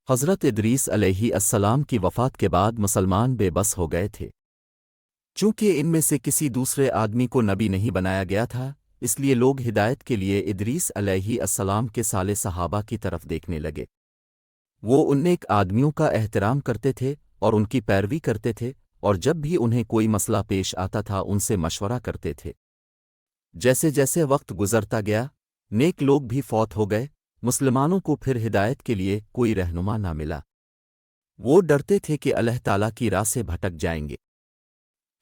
حضرت ادریس علیہ السلام کی وفات کے بعد مسلمان بے بس ہو گئے تھے۔ چونکہ ان میں سے کسی دوسرے آدمی کو نبی نہیں بنایا گیا تھا، اس لیے لوگ ہدایت کے لیے ادریس علیہ السلام کے صالح صحابہ کی طرف دیکھنے لگے۔ وہ ان نیک آدمیوں کا احترام کرتے تھے اور ان کی پیروی کرتے تھے، اور جب بھی انہیں کوئی مسئلہ پیش آتا تھا ان سے مشورہ کرتے تھے۔ جیسے جیسے وقت گزرتا گیا، نیک لوگ بھی فوت ہو گئے، مسلمانوں کو پھر ہدایت کے لیے کوئی رہنما نہ ملا۔ وہ ڈرتے تھے کہ اللہ تعالیٰ کی راہ سے بھٹک جائیں گے۔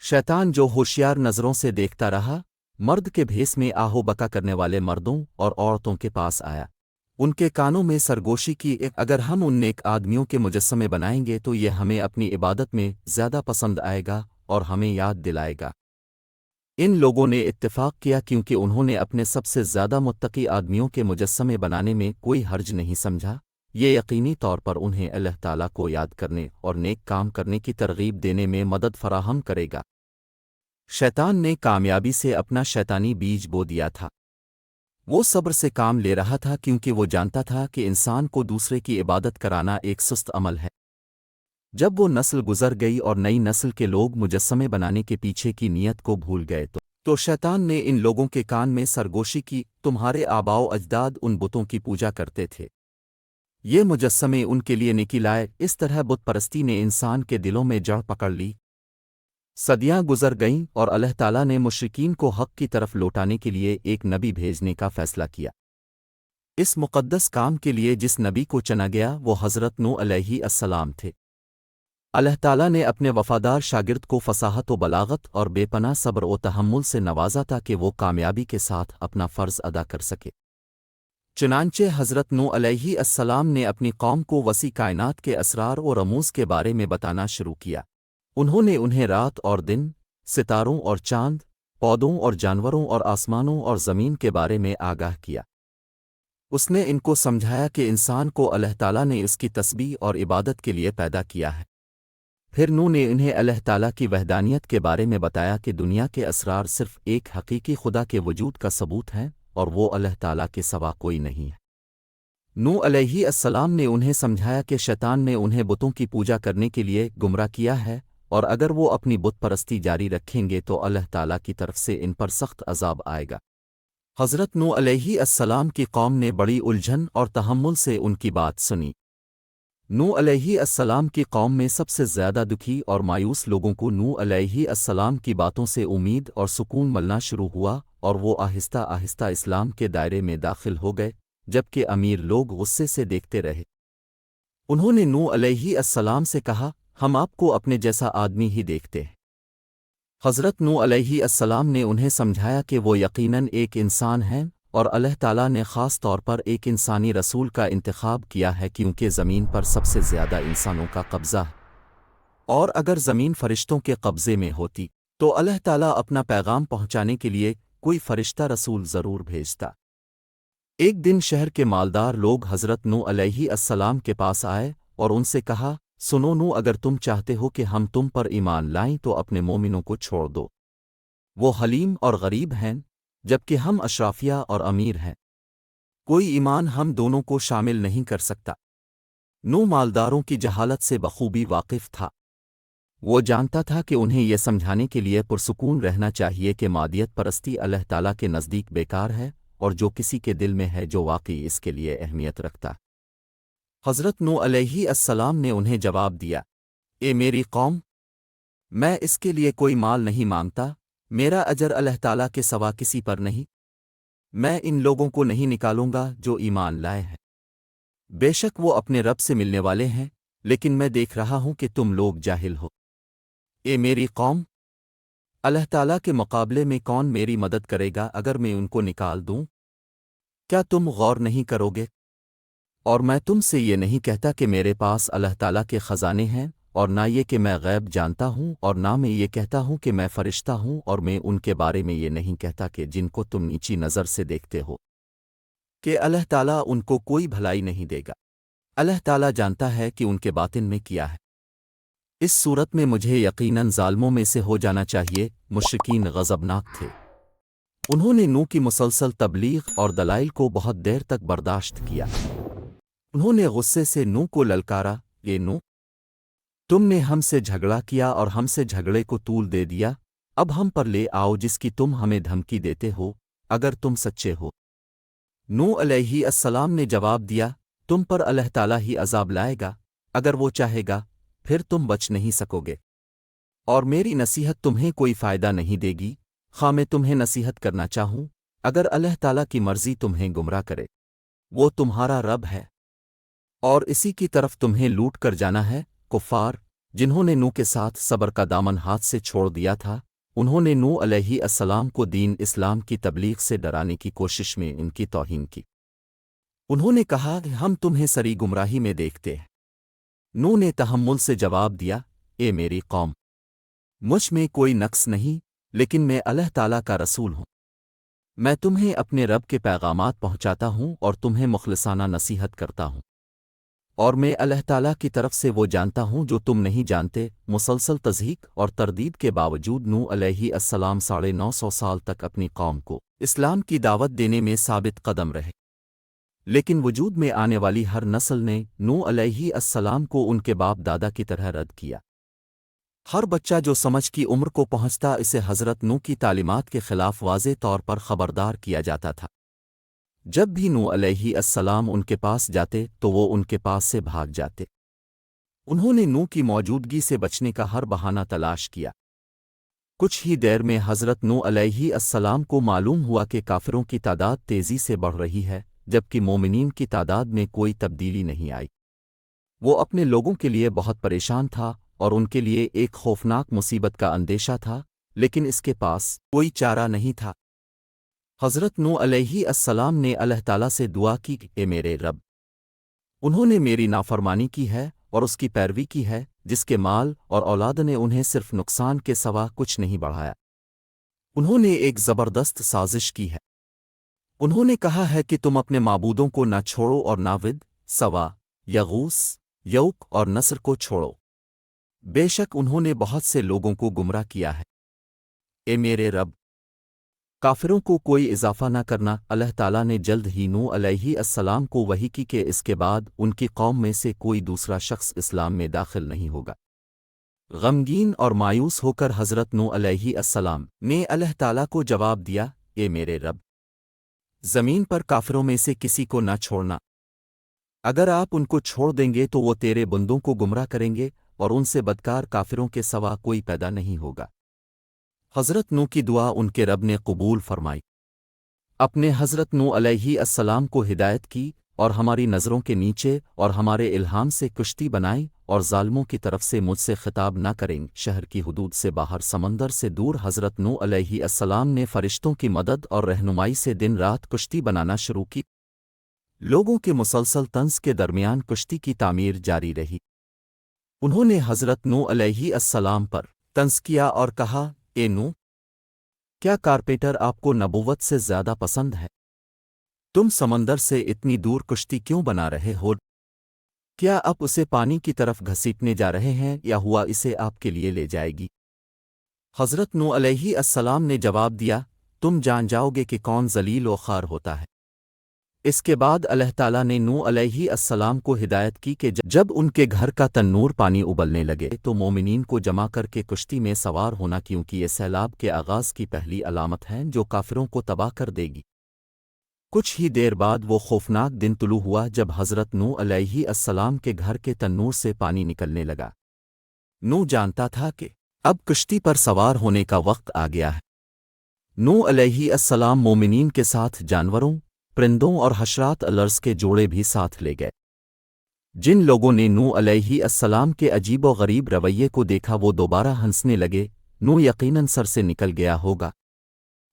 شیطان جو ہوشیار نظروں سے دیکھتا رہا، مرد کے بھیس میں آہو بکا کرنے والے مردوں اور عورتوں کے پاس آیا۔ ان کے کانوں میں سرگوشی کی اگر ہم ان نیک آدمیوں کے مجسمے بنائیں گے تو یہ ہمیں اپنی عبادت میں زیادہ پسند آئے گا اور ہمیں یاد دلائے گا۔ ان لوگوں نے اتفاق کیا کیونکہ انہوں نے اپنے سب سے زیادہ متقی آدمیوں کے مجسمے بنانے میں کوئی حرج نہیں سمجھا۔ یہ یقینی طور پر انہیں اللہ تعالیٰ کو یاد کرنے اور نیک کام کرنے کی ترغیب دینے میں مدد فراہم کرے گا۔ شیطان نے کامیابی سے اپنا شیطانی بیج بو دیا تھا۔ وہ صبر سے کام لے رہا تھا کیونکہ وہ جانتا تھا کہ انسان کو دوسرے کی عبادت کرانا ایک سست عمل ہے۔ جب وہ نسل گزر گئی اور نئی نسل کے لوگ مجسمے بنانے کے پیچھے کی نیت کو بھول گئے تو شیطان نے ان لوگوں کے کان میں سرگوشی کی، تمہارے آباؤ اجداد ان بتوں کی پوجا کرتے تھے، یہ مجسمے ان کے لیے نکی لائے۔ اس طرح بت پرستی نے انسان کے دلوں میں جڑ پکڑ لی۔ صدیاں گزر گئیں اور اللہ تعالیٰ نے مشرکین کو حق کی طرف لوٹانے کے لیے ایک نبی بھیجنے کا فیصلہ کیا۔ اس مقدس کام کے لیے جس نبی کو چنا گیا وہ حضرت نوح علیہ السلام تھے۔ اللہ تعالیٰ نے اپنے وفادار شاگرد کو فصاحت و بلاغت اور بے پناہ صبر و تحمل سے نوازا تاکہ وہ کامیابی کے ساتھ اپنا فرض ادا کر سکے۔ چنانچہ حضرت نوح علیہ السلام نے اپنی قوم کو وسیع کائنات کے اسرار و رموز کے بارے میں بتانا شروع کیا۔ انہوں نے انہیں رات اور دن، ستاروں اور چاند، پودوں اور جانوروں اور آسمانوں اور زمین کے بارے میں آگاہ کیا۔ اس نے ان کو سمجھایا کہ انسان کو اللہ تعالیٰ نے اس کی تسبیح اور عبادت کے لیے پیدا کیا ہے۔ پھر نوح نے انہیں اللہ تعالیٰ کی وحدانیت کے بارے میں بتایا کہ دنیا کے اسرار صرف ایک حقیقی خدا کے وجود کا ثبوت ہیں اور وہ اللہ تعالیٰ کے سوا کوئی نہیں ہے۔ نوح علیہ السلام نے انہیں سمجھایا کہ شیطان نے انہیں بتوں کی پوجا کرنے کے لیے گمراہ کیا ہے، اور اگر وہ اپنی بت پرستی جاری رکھیں گے تو اللہ تعالیٰ کی طرف سے ان پر سخت عذاب آئے گا۔ حضرت نوح علیہ السلام کی قوم نے بڑی الجھن اور تحمل سے ان کی بات سنی۔ نوح علیہ السلام کی قوم میں سب سے زیادہ دکھی اور مایوس لوگوں کو نوح علیہ السلام کی باتوں سے امید اور سکون ملنا شروع ہوا، اور وہ آہستہ آہستہ اسلام کے دائرے میں داخل ہو گئے، جبکہ امیر لوگ غصے سے دیکھتے رہے۔ انہوں نے نوح علیہ السلام سے کہا، ہم آپ کو اپنے جیسا آدمی ہی دیکھتے ہیں۔ حضرت نوح علیہ السلام نے انہیں سمجھایا کہ وہ یقیناً ایک انسان ہیں، اور اللہ تعالیٰ نے خاص طور پر ایک انسانی رسول کا انتخاب کیا ہے کیونکہ زمین پر سب سے زیادہ انسانوں کا قبضہ ہے، اور اگر زمین فرشتوں کے قبضے میں ہوتی تو اللہ تعالیٰ اپنا پیغام پہنچانے کے لیے کوئی فرشتہ رسول ضرور بھیجتا۔ ایک دن شہر کے مالدار لوگ حضرت نوح علیہ السلام کے پاس آئے اور ان سے کہا، سنو نوح، اگر تم چاہتے ہو کہ ہم تم پر ایمان لائیں تو اپنے مومنوں کو چھوڑ دو۔ وہ حلیم اور غریب ہیں، جبکہ ہم اشرافیہ اور امیر ہیں۔ کوئی ایمان ہم دونوں کو شامل نہیں کر سکتا۔ نوح مالداروں کی جہالت سے بخوبی واقف تھا۔ وہ جانتا تھا کہ انہیں یہ سمجھانے کے لیے پرسکون رہنا چاہیے کہ مادیت پرستی اللہ تعالیٰ کے نزدیک بیکار ہے، اور جو کسی کے دل میں ہے جو واقعی اس کے لیے اہمیت رکھتا۔ حضرت نوح علیہ السلام نے انہیں جواب دیا، اے میری قوم، میں اس کے لیے کوئی مال نہیں مانگتا، میرا اجر اللہ تعالیٰ کے سوا کسی پر نہیں۔ میں ان لوگوں کو نہیں نکالوں گا جو ایمان لائے ہیں۔ بے شک وہ اپنے رب سے ملنے والے ہیں، لیکن میں دیکھ رہا ہوں کہ تم لوگ جاہل ہو۔ اے میری قوم، اللہ تعالیٰ کے مقابلے میں کون میری مدد کرے گا اگر میں ان کو نکال دوں؟ کیا تم غور نہیں کرو گے؟ اور میں تم سے یہ نہیں کہتا کہ میرے پاس اللہ تعالیٰ کے خزانے ہیں، اور نہ یہ کہ میں غیب جانتا ہوں، اور نہ میں یہ کہتا ہوں کہ میں فرشتہ ہوں، اور میں ان کے بارے میں یہ نہیں کہتا کہ جن کو تم نیچی نظر سے دیکھتے ہو کہ اللہ تعالیٰ ان کو کوئی بھلائی نہیں دے گا۔ اللہ تعالیٰ جانتا ہے کہ ان کے باطن میں کیا ہے۔ اس صورت میں مجھے یقیناً ظالموں میں سے ہو جانا چاہیے۔ مشرکین غضبناک تھے۔ انہوں نے نوح کی مسلسل تبلیغ اور دلائل کو بہت دیر تک برداشت کیا۔ انہوں نے غصے سے نوح کو للکارا، یہ نوح، تم نے ہم سے جھگڑا کیا اور ہم سے جھگڑے کو طول دے دیا، اب ہم پر لے آؤ جس کی تم ہمیں دھمکی دیتے ہو، اگر تم سچے ہو۔ نوح علیہ السلام نے جواب دیا، تم پر اللہ تعالیٰ ہی عذاب لائے گا، اگر وہ چاہے گا، پھر تم بچ نہیں سکو گے، اور میری نصیحت تمہیں کوئی فائدہ نہیں دے گی، خواہ میں تمہیں نصیحت کرنا چاہوں، اگر اللہ تعالیٰ کی مرضی تمہیں گمراہ کرے۔ وہ تمہارا رب ہے، اور اسی کی طرف تمہیں لوٹ کر جانا ہے۔ کفار، جنہوں نے نوح کے ساتھ صبر کا دامن ہاتھ سے چھوڑ دیا تھا، انہوں نے نوح علیہ السلام کو دین اسلام کی تبلیغ سے ڈرانے کی کوشش میں ان کی توہین کی۔ انہوں نے کہا کہ ہم تمہیں سری گمراہی میں دیکھتے ہیں۔ نوح نے تحمل سے جواب دیا، اے میری قوم، مجھ میں کوئی نقص نہیں، لیکن میں اللہ تعالیٰ کا رسول ہوں۔ میں تمہیں اپنے رب کے پیغامات پہنچاتا ہوں اور تمہیں مخلصانہ نصیحت کرتا ہوں، اور میں اللہ تعالیٰ کی طرف سے وہ جانتا ہوں جو تم نہیں جانتے۔ مسلسل تضحیق اور تردید کے باوجود نوح علیہ السلام 950 سال تک اپنی قوم کو اسلام کی دعوت دینے میں ثابت قدم رہے، لیکن وجود میں آنے والی ہر نسل نے نوح علیہ السلام کو ان کے باپ دادا کی طرح رد کیا۔ ہر بچہ جو سمجھ کی عمر کو پہنچتا اسے حضرت نوح کی تعلیمات کے خلاف واضح طور پر خبردار کیا جاتا تھا۔ جب بھی نوح علیہ السلام ان کے پاس جاتے تو وہ ان کے پاس سے بھاگ جاتے۔ انہوں نے نوح کی موجودگی سے بچنے کا ہر بہانہ تلاش کیا۔ کچھ ہی دیر میں حضرت نوح علیہ السلام کو معلوم ہوا کہ کافروں کی تعداد تیزی سے بڑھ رہی ہے، جبکہ مومنین کی تعداد میں کوئی تبدیلی نہیں آئی۔ وہ اپنے لوگوں کے لیے بہت پریشان تھا اور ان کے لیے ایک خوفناک مصیبت کا اندیشہ تھا، لیکن اس کے پاس کوئی چارہ نہیں تھا۔ حضرت نوح علیہ السلام نے اللہ تعالیٰ سے دعا کی کہ اے میرے رب، انہوں نے میری نافرمانی کی ہے اور اس کی پیروی کی ہے، جس کے مال اور اولاد نے انہیں صرف نقصان کے سوا کچھ نہیں بڑھایا۔ انہوں نے ایک زبردست سازش کی ہے۔ انہوں نے کہا ہے کہ تم اپنے معبودوں کو نہ چھوڑو اور نہ ود، سوا، یغوس، یوک اور نصر کو چھوڑو، بے شک انہوں نے بہت سے لوگوں کو گمراہ کیا ہے۔ اے میرے رب، کافروں کو کوئی اضافہ نہ کرنا۔ اللہ تعالیٰ نے جلد ہی نوح علیہ السلام کو وحی کی کہ اس کے بعد ان کی قوم میں سے کوئی دوسرا شخص اسلام میں داخل نہیں ہوگا۔ غمگین اور مایوس ہو کر حضرت نوح علیہ السلام نے اللہ تعالیٰ کو جواب دیا، اے میرے رب، زمین پر کافروں میں سے کسی کو نہ چھوڑنا۔ اگر آپ ان کو چھوڑ دیں گے تو وہ تیرے بندوں کو گمراہ کریں گے، اور ان سے بدکار کافروں کے سوا کوئی پیدا نہیں ہوگا۔ حضرت نوح کی دعا ان کے رب نے قبول فرمائی۔ اپنے حضرت نوح علیہ السلام کو ہدایت کی اور ہماری نظروں کے نیچے اور ہمارے الہام سے کشتی بنائی، اور ظالموں کی طرف سے مجھ سے خطاب نہ کریں۔ شہر کی حدود سے باہر سمندر سے دور حضرت نوح علیہ السلام نے فرشتوں کی مدد اور رہنمائی سے دن رات کشتی بنانا شروع کی۔ لوگوں کے مسلسل طنز کے درمیان کشتی کی تعمیر جاری رہی۔ انہوں نے حضرت نوح علیہ السلام پر طنز کیا اور کہا، اے نوح، کیا کارپینٹر آپ کو نبوت سے زیادہ پسند ہے؟ تم سمندر سے اتنی دور کشتی کیوں بنا رہے ہو؟ کیا آپ اسے پانی کی طرف گھسیٹنے جا رہے ہیں یا ہوا اسے آپ کے لیے لے جائے گی؟ حضرت نوح علیہ السلام نے جواب دیا، تم جان جاؤ گے کہ کون ذلیل و خوار ہوتا ہے۔ اس کے بعد اللہ تعالیٰ نے نوح علیہ السلام کو ہدایت کی کہ جب ان کے گھر کا تنور پانی ابلنے لگے تو مومنین کو جمع کر کے کشتی میں سوار ہونا، کیونکہ یہ سیلاب کے آغاز کی پہلی علامت ہے جو کافروں کو تباہ کر دے گی۔ کچھ ہی دیر بعد وہ خوفناک دن طلوع ہوا جب حضرت نوح علیہ السلام کے گھر کے تنور سے پانی نکلنے لگا۔ نوح جانتا تھا کہ اب کشتی پر سوار ہونے کا وقت آ گیا ہے۔ نوح علیہ السلام مومنین کے ساتھ جانوروں، پرندوں اور حشرات الارض کے جوڑے بھی ساتھ لے گئے۔ جن لوگوں نے نوح علیہ السلام کے عجیب و غریب رویے کو دیکھا وہ دوبارہ ہنسنے لگے۔ نوح یقیناً سر سے نکل گیا ہوگا،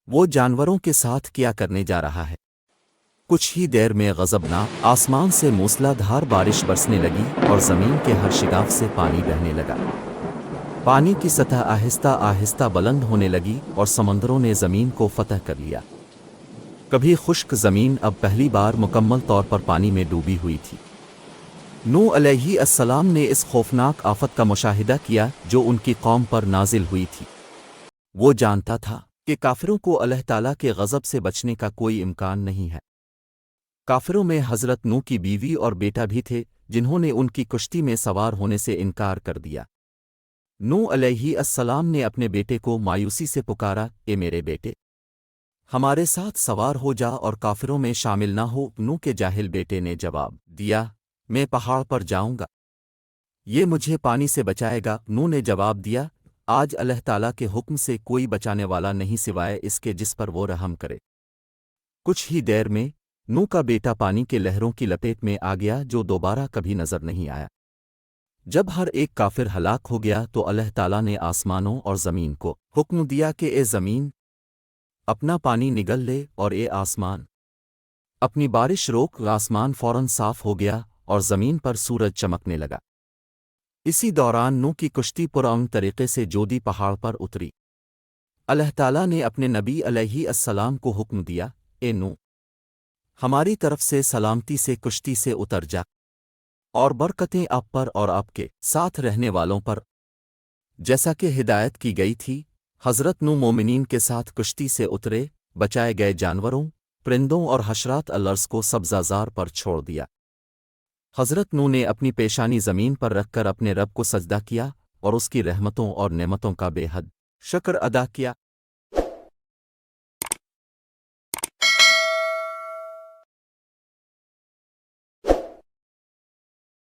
وہ جانوروں کے ساتھ کیا کرنے جا رہا ہے۔ کچھ ہی دیر میں غضبناک آسمان سے موسلا دھار بارش برسنے لگی اور زمین کے ہر شگاف سے پانی بہنے لگا۔ پانی کی سطح آہستہ آہستہ بلند ہونے لگی اور سمندروں نے زمین کو فتح کر لیا۔ کبھی خشک زمین اب پہلی بار مکمل طور پر پانی میں ڈوبی ہوئی تھی۔ نوح علیہ السلام نے اس خوفناک آفت کا مشاہدہ کیا جو ان کی قوم پر نازل ہوئی تھی۔ وہ جانتا تھا کہ کافروں کو اللہ تعالیٰ کے غضب سے بچنے کا کوئی امکان نہیں ہے۔ کافروں میں حضرت نوح کی بیوی اور بیٹا بھی تھے جنہوں نے ان کی کشتی میں سوار ہونے سے انکار کر دیا۔ نوح علیہ السلام نے اپنے بیٹے کو مایوسی سے پکارا، اے میرے بیٹے، ہمارے ساتھ سوار ہو جا اور کافروں میں شامل نہ ہو۔ نوح کے جاہل بیٹے نے جواب دیا، میں پہاڑ پر جاؤں گا، یہ مجھے پانی سے بچائے گا۔ نوح نے جواب دیا، آج اللہ تعالیٰ کے حکم سے کوئی بچانے والا نہیں سوائے اس کے جس پر وہ رحم کرے۔ کچھ ہی دیر میں نوح کا بیٹا پانی کے لہروں کی لپیٹ میں آ گیا جو دوبارہ کبھی نظر نہیں آیا۔ جب ہر ایک کافر ہلاک ہو گیا تو اللہ تعالیٰ نے آسمانوں اور زمین کو حکم دیا کہ اے زمین اپنا پانی نگل لے، اور اے آسمان اپنی بارش روک۔ آسمان فوراً صاف ہو گیا اور زمین پر سورج چمکنے لگا۔ اسی دوران نوح کی کشتی پرامن طریقے سے جودی پہاڑ پر اتری۔ اللہ تعالیٰ نے اپنے نبی علیہ السلام کو حکم دیا، اے نوح، ہماری طرف سے سلامتی سے کشتی سے اتر جا، اور برکتیں آپ پر اور آپ کے ساتھ رہنے والوں پر، جیسا کہ ہدایت کی گئی تھی۔ حضرت نوح مومنین کے ساتھ کشتی سے اترے، بچائے گئے جانوروں، پرندوں اور حشرات الارض کو سبزہ زار پر چھوڑ دیا۔ حضرت نوح نے اپنی پیشانی زمین پر رکھ کر اپنے رب کو سجدہ کیا اور اس کی رحمتوں اور نعمتوں کا بے حد شکر ادا کیا۔